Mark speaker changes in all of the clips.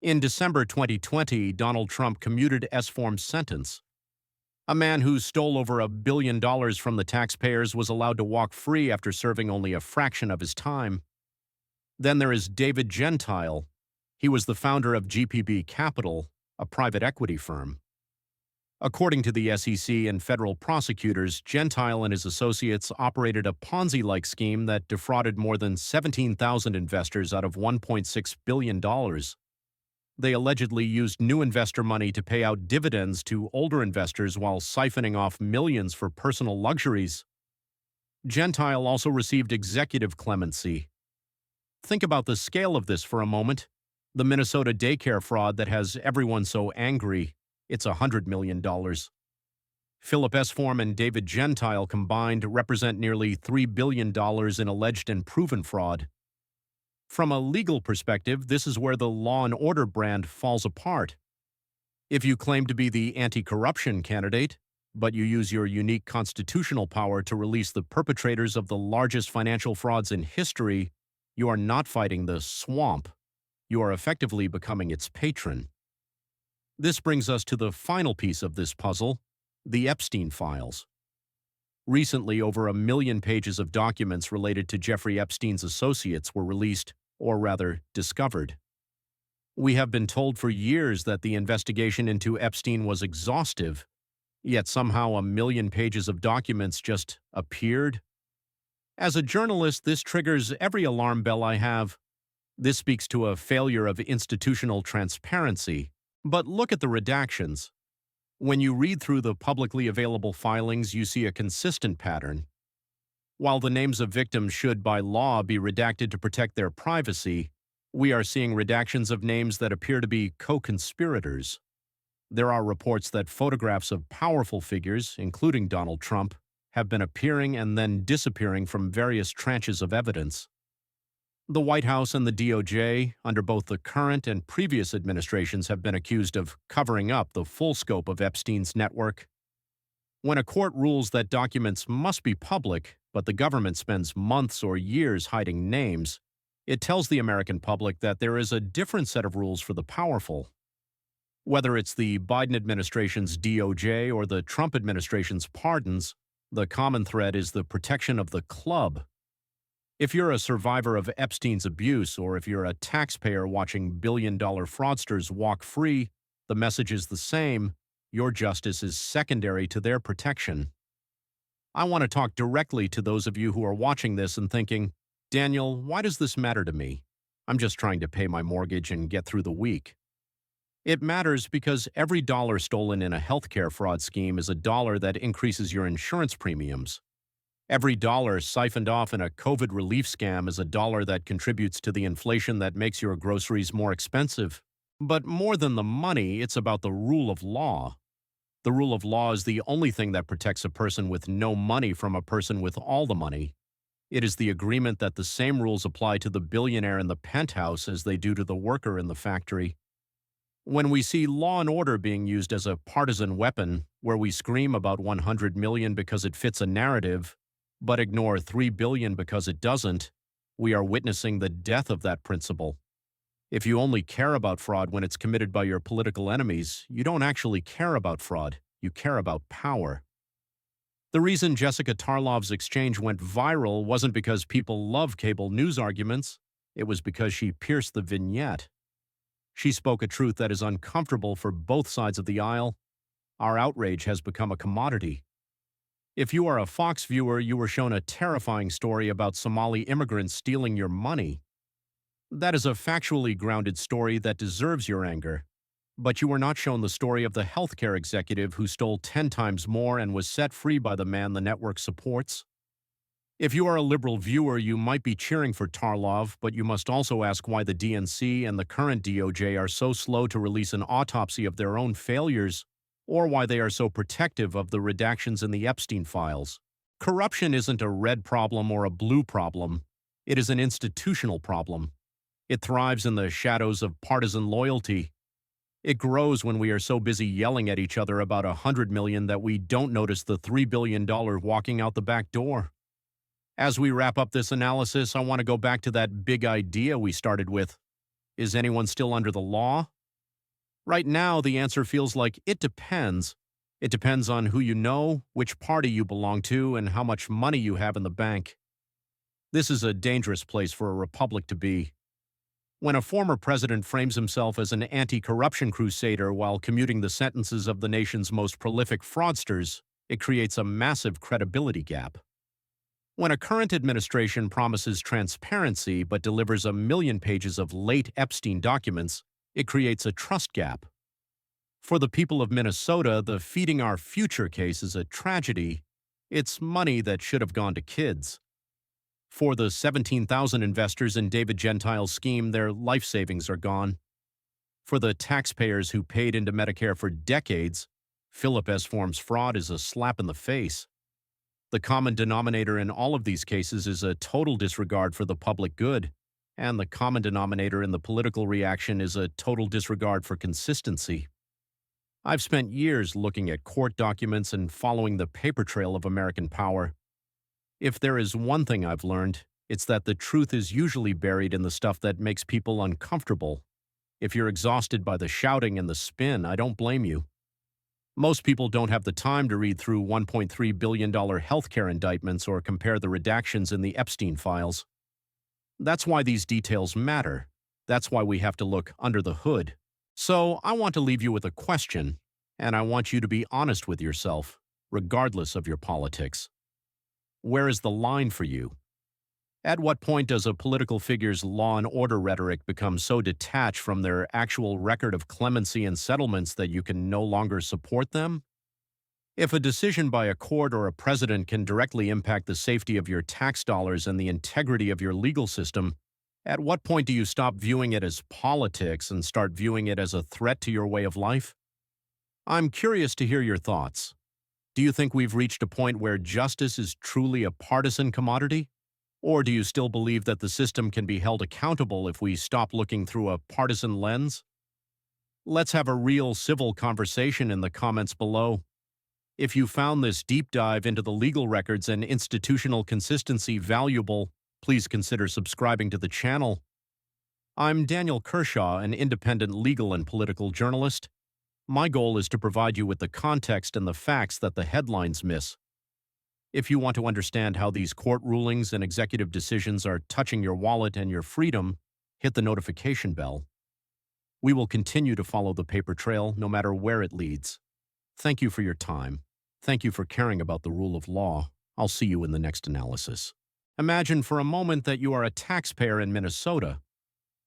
Speaker 1: In December 2020, Donald Trump commuted S-form's sentence. A man who stole over $1 billion from the taxpayers was allowed to walk free after serving only a fraction of his time. Then there is David Gentile. He was the founder of GPB Capital, a private equity firm. According to the SEC and federal prosecutors, Gentile and his associates operated a Ponzi-like scheme that defrauded more than 17,000 investors out of $1.6 billion. They allegedly used new investor money to pay out dividends to older investors while siphoning off millions for personal luxuries. Gentile also received executive clemency. Think about the scale of this for a moment. The Minnesota daycare fraud that has everyone so angry. It's $100 million. Philip S-form and David Gentile combined represent nearly $3 billion in alleged and proven fraud. From a legal perspective, this is where the law and order brand falls apart. If you claim to be the anti-corruption candidate, but you use your unique constitutional power to release the perpetrators of the largest financial frauds in history, you are not fighting the swamp. You are effectively becoming its patron. This brings us to the final piece of this puzzle, the Epstein files. Recently, over 1 million pages of documents related to Jeffrey Epstein's associates were released, or rather, discovered. We have been told for years that the investigation into Epstein was exhaustive, yet somehow 1 million pages of documents just appeared. As a journalist, this triggers every alarm bell I have. This speaks to a failure of institutional transparency. But look at the redactions. When you read through the publicly available filings, you see a consistent pattern. While the names of victims should, by law, be redacted to protect their privacy, we are seeing redactions of names that appear to be co-conspirators. There are reports that photographs of powerful figures, including Donald Trump, have been appearing and then disappearing from various tranches of evidence. The White House and the DOJ, under both the current and previous administrations, have been accused of covering up the full scope of Epstein's network. When a court rules that documents must be public, but the government spends months or years hiding names, it tells the American public that there is a different set of rules for the powerful. Whether it's the Biden administration's DOJ or the Trump administration's pardons, the common thread is the protection of the club. If you're a survivor of Epstein's abuse, or if you're a taxpayer watching billion-dollar fraudsters walk free, the message is the same: your justice is secondary to their protection. I want to talk directly to those of you who are watching this and thinking, Daniel, why does this matter to me? I'm just trying to pay my mortgage and get through the week. It matters because every dollar stolen in a healthcare fraud scheme is a dollar that increases your insurance premiums. Every dollar siphoned off in a COVID relief scam is a dollar that contributes to the inflation that makes your groceries more expensive. But more than the money, it's about the rule of law. The rule of law is the only thing that protects a person with no money from a person with all the money. It is the agreement that the same rules apply to the billionaire in the penthouse as they do to the worker in the factory. When we see law and order being used as a partisan weapon, where we scream about 100 million because it fits a narrative, but ignore 3 billion because it doesn't, we are witnessing the death of that principle. If you only care about fraud when it's committed by your political enemies, you don't actually care about fraud, you care about power. The reason Jessica Tarlov's exchange went viral wasn't because people love cable news arguments, it was because she pierced the vignette. She spoke a truth that is uncomfortable for both sides of the aisle. Our outrage has become a commodity. If you are a Fox viewer, you were shown a terrifying story about Somali immigrants stealing your money. That is a factually grounded story that deserves your anger. But you were not shown the story of the healthcare executive who stole 10 times more and was set free by the man the network supports. If you are a liberal viewer, you might be cheering for Tarlov, but you must also ask why the DNC and the current DOJ are so slow to release an autopsy of their own failures, or why they are so protective of the redactions in the Epstein files. Corruption isn't a red problem or a blue problem. It is an institutional problem. It thrives in the shadows of partisan loyalty. It grows when we are so busy yelling at each other about 100 million that we don't notice the $3 billion walking out the back door. As we wrap up this analysis, I want to go back to that big idea we started with. Is anyone still under the law? Right now, the answer feels like it depends. It depends on who you know, which party you belong to, and how much money you have in the bank. This is a dangerous place for a republic to be. When a former president frames himself as an anti-corruption crusader while commuting the sentences of the nation's most prolific fraudsters, it creates a massive credibility gap. When a current administration promises transparency but delivers a million pages of late Epstein documents, it creates a trust gap. For the people of Minnesota, the Feeding Our Future case is a tragedy. It's money that should have gone to kids. For the 17,000 investors in David Gentile's scheme, their life savings are gone. For the taxpayers who paid into Medicare for decades, Philip S. Form's fraud is a slap in the face. The common denominator in all of these cases is a total disregard for the public good, and the common denominator in the political reaction is a total disregard for consistency. I've spent years looking at court documents and following the paper trail of American power. If there is one thing I've learned, it's that the truth is usually buried in the stuff that makes people uncomfortable. If you're exhausted by the shouting and the spin, I don't blame you. Most people don't have the time to read through $1.3 billion healthcare indictments or compare the redactions in the Epstein files. That's why these details matter. That's why we have to look under the hood. So I want to leave you with a question, and I want you to be honest with yourself, regardless of your politics. Where is the line for you? At what point does a political figure's law and order rhetoric become so detached from their actual record of clemency and settlements that you can no longer support them? If a decision by a court or a president can directly impact the safety of your tax dollars and the integrity of your legal system, at what point do you stop viewing it as politics and start viewing it as a threat to your way of life? I'm curious to hear your thoughts. Do you think we've reached a point where justice is truly a partisan commodity? Or do you still believe that the system can be held accountable if we stop looking through a partisan lens? Let's have a real civil conversation in the comments below. If you found this deep dive into the legal records and institutional consistency valuable, please consider subscribing to the channel. I'm Daniel Kershaw, an independent legal and political journalist. My goal is to provide you with the context and the facts that the headlines miss. If you want to understand how these court rulings and executive decisions are touching your wallet and your freedom, hit the notification bell. We will continue to follow the paper trail no matter where it leads. Thank you for your time. Thank you for caring about the rule of law. I'll see you in the next analysis. Imagine for a moment that you are a taxpayer in Minnesota.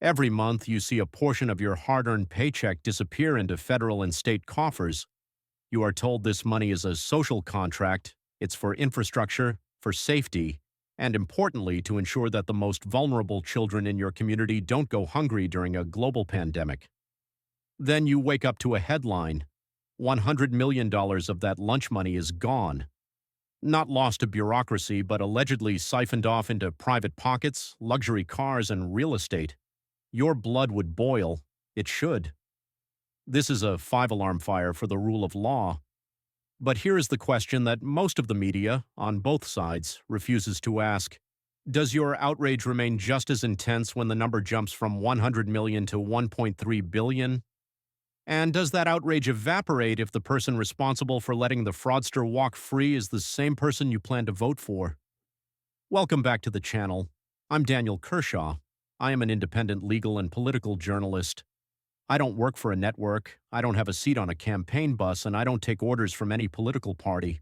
Speaker 1: Every month, you see a portion of your hard-earned paycheck disappear into federal and state coffers. You are told this money is a social contract, it's for infrastructure, for safety, and importantly, to ensure that the most vulnerable children in your community don't go hungry during a global pandemic. Then you wake up to a headline. $100 million of that lunch money is gone. Not lost to bureaucracy, but allegedly siphoned off into private pockets, luxury cars, and real estate. Your blood would boil. It should. This is a five-alarm fire for the rule of law. But here is the question that most of the media, on both sides, refuses to ask. Does your outrage remain just as intense when the number jumps from 100 million to 1.3 billion? And does that outrage evaporate if the person responsible for letting the fraudster walk free is the same person you plan to vote for? Welcome back to the channel. I'm Daniel Kershaw. I am an independent legal and political journalist. I don't work for a network, I don't have a seat on a campaign bus, and I don't take orders from any political party.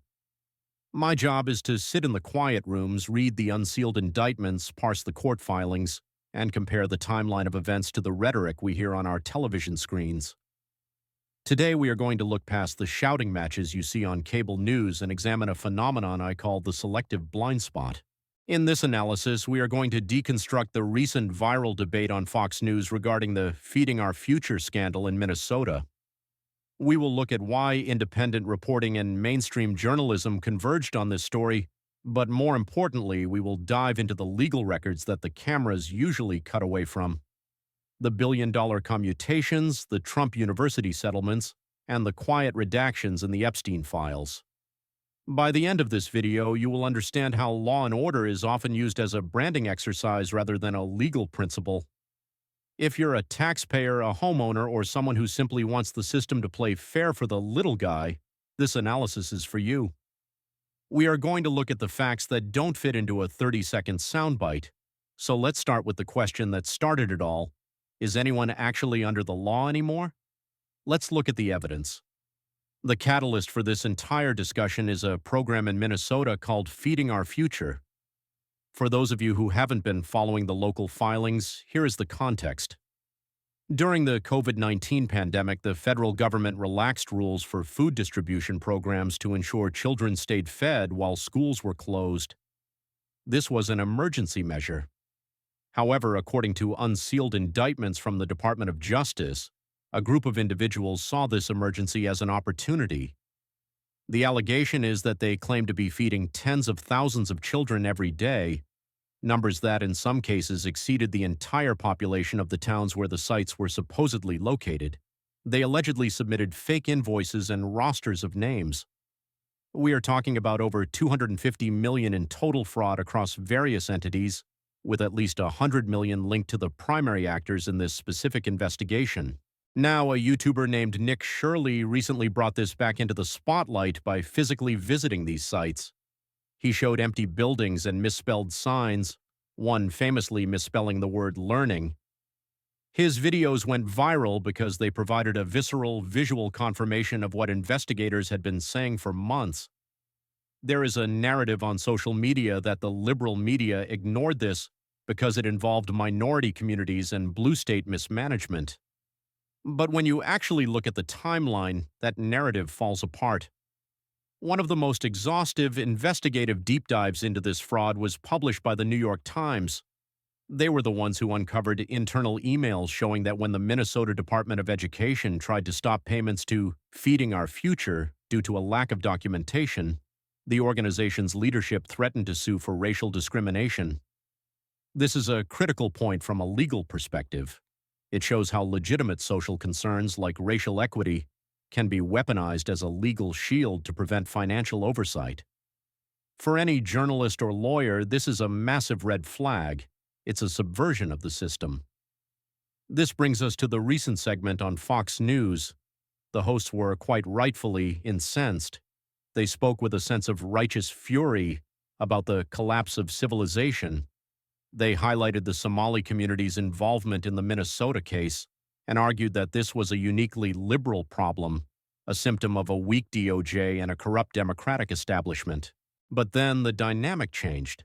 Speaker 1: My job is to sit in the quiet rooms, read the unsealed indictments, parse the court filings, and compare the timeline of events to the rhetoric we hear on our television screens. Today we are going to look past the shouting matches you see on cable news and examine a phenomenon I call the selective blind spot. In this analysis, we are going to deconstruct the recent viral debate on Fox News regarding the Feeding Our Future scandal in Minnesota. We will look at why independent reporting and mainstream journalism converged on this story, but more importantly, we will dive into the legal records that the cameras usually cut away from. The billion-dollar commutations, the Trump University settlements, and the quiet redactions in the Epstein files. By the end of this video, you will understand how law and order is often used as a branding exercise rather than a legal principle. If you're a taxpayer, a homeowner, or someone who simply wants the system to play fair for the little guy, this analysis is for you. We are going to look at the facts that don't fit into a 30-second soundbite. So let's start with the question that started it all. Is anyone actually under the law anymore? Let's look at the evidence. The catalyst for this entire discussion is a program in Minnesota called Feeding Our Future. For those of you who haven't been following the local filings, here is the context. During the COVID-19 pandemic, the federal government relaxed rules for food distribution programs to ensure children stayed fed while schools were closed. This was an emergency measure. However, according to unsealed indictments from the Department of Justice, a group of individuals saw this emergency as an opportunity. The allegation is that they claim to be feeding tens of thousands of children every day, numbers that in some cases exceeded the entire population of the towns where the sites were supposedly located. They allegedly submitted fake invoices and rosters of names. We are talking about over $250 million in total fraud across various entities, with at least $100 million linked to the primary actors in this specific investigation. Now, a YouTuber named Nick Shirley recently brought this back into the spotlight by physically visiting these sites. He showed empty buildings and misspelled signs, one famously misspelling the word learning. His videos went viral because they provided a visceral, visual confirmation of what investigators had been saying for months. There is a narrative on social media that the liberal media ignored this because it involved minority communities and blue state mismanagement. But when you actually look at the timeline, that narrative falls apart. One of the most exhaustive investigative deep dives into this fraud was published by the New York Times. They were the ones who uncovered internal emails showing that when the Minnesota Department of Education tried to stop payments to Feeding Our Future due to a lack of documentation, the organization's leadership threatened to sue for racial discrimination. This is a critical point from a legal perspective. It shows how legitimate social concerns like racial equity can be weaponized as a legal shield to prevent financial oversight. For any journalist or lawyer, this is a massive red flag. It's a subversion of the system. This brings us to the recent segment on Fox News. The hosts were quite rightfully incensed. They spoke with a sense of righteous fury about the collapse of civilization. They highlighted the Somali community's involvement in the Minnesota case and argued that this was a uniquely liberal problem, a symptom of a weak DOJ and a corrupt Democratic establishment. But then the dynamic changed.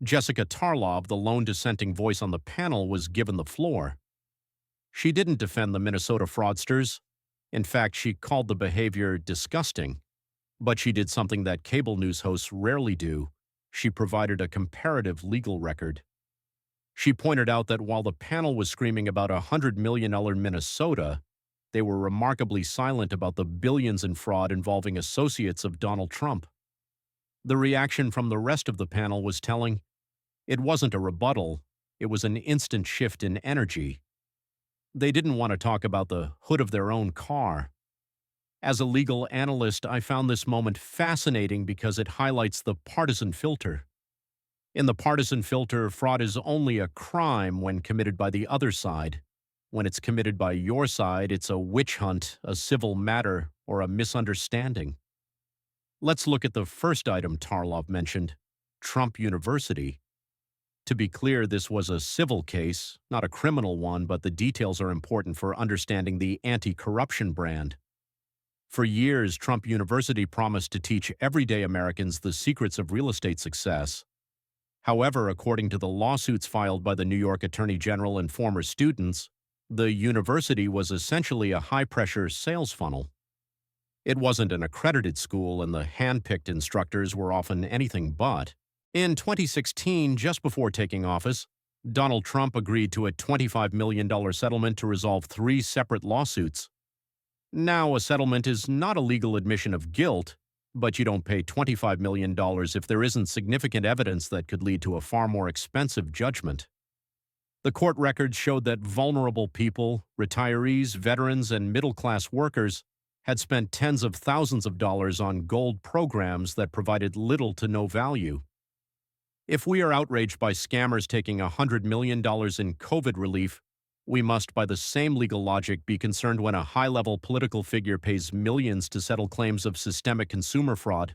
Speaker 1: Jessica Tarlov, the lone dissenting voice on the panel, was given the floor. She didn't defend the Minnesota fraudsters. In fact, she called the behavior disgusting. But she did something that cable news hosts rarely do. She provided a comparative legal record. She pointed out that while the panel was screaming about $100 million Minnesota, they were remarkably silent about the billions in fraud involving associates of Donald Trump. The reaction from the rest of the panel was telling. It wasn't a rebuttal, it was an instant shift in energy. They didn't want to talk about the hood of their own car. As a legal analyst, I found this moment fascinating because it highlights the partisan filter. In the partisan filter, fraud is only a crime when committed by the other side. When it's committed by your side, it's a witch hunt, a civil matter, or a misunderstanding. Let's look at the first item Tarlov mentioned, Trump University. To be clear, this was a civil case, not a criminal one, but the details are important for understanding the anti-corruption brand. For years, Trump University promised to teach everyday Americans the secrets of real estate success. However, according to the lawsuits filed by the New York Attorney General and former students, the university was essentially a high-pressure sales funnel. It wasn't an accredited school, and the hand-picked instructors were often anything but. In 2016, just before taking office, Donald Trump agreed to a $25 million settlement to resolve 3 separate lawsuits. Now, a settlement is not a legal admission of guilt, but you don't pay $25 million if there isn't significant evidence that could lead to a far more expensive judgment. The court records showed that vulnerable people, retirees, veterans, and middle-class workers had spent tens of thousands of dollars on gold programs that provided little to no value. If we are outraged by scammers taking $100 million in COVID relief, We must, by the same legal logic, be concerned when a high-level political figure pays millions to settle claims of systemic consumer fraud.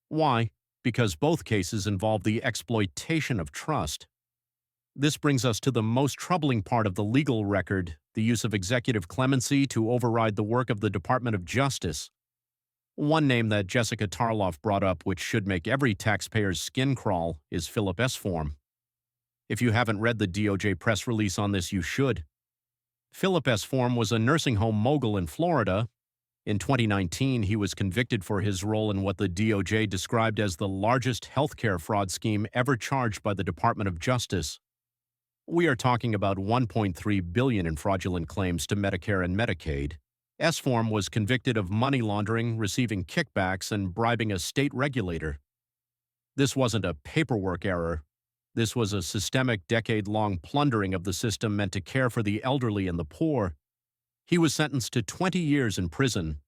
Speaker 1: Why? Because both cases involve the exploitation of trust. This brings us to the most troubling part of the legal record, the use of executive clemency to override the work of the Department of Justice. One name that Jessica Tarloff brought up, which should make every taxpayer's skin crawl, is Philip Esform. If you haven't read the DOJ press release on this, you should. Philip Esform was a nursing home mogul in Florida. In 2019, he was convicted for his role in what the DOJ described as the largest healthcare fraud scheme ever charged by the Department of Justice. We are talking about $1.3 billion in fraudulent claims to Medicare and Medicaid. Esform was convicted of money laundering, receiving kickbacks, and bribing a state regulator. This wasn't a paperwork error. This was a systemic, decade-long plundering of the system meant to care for the elderly and the poor. He was sentenced to 20 years in prison,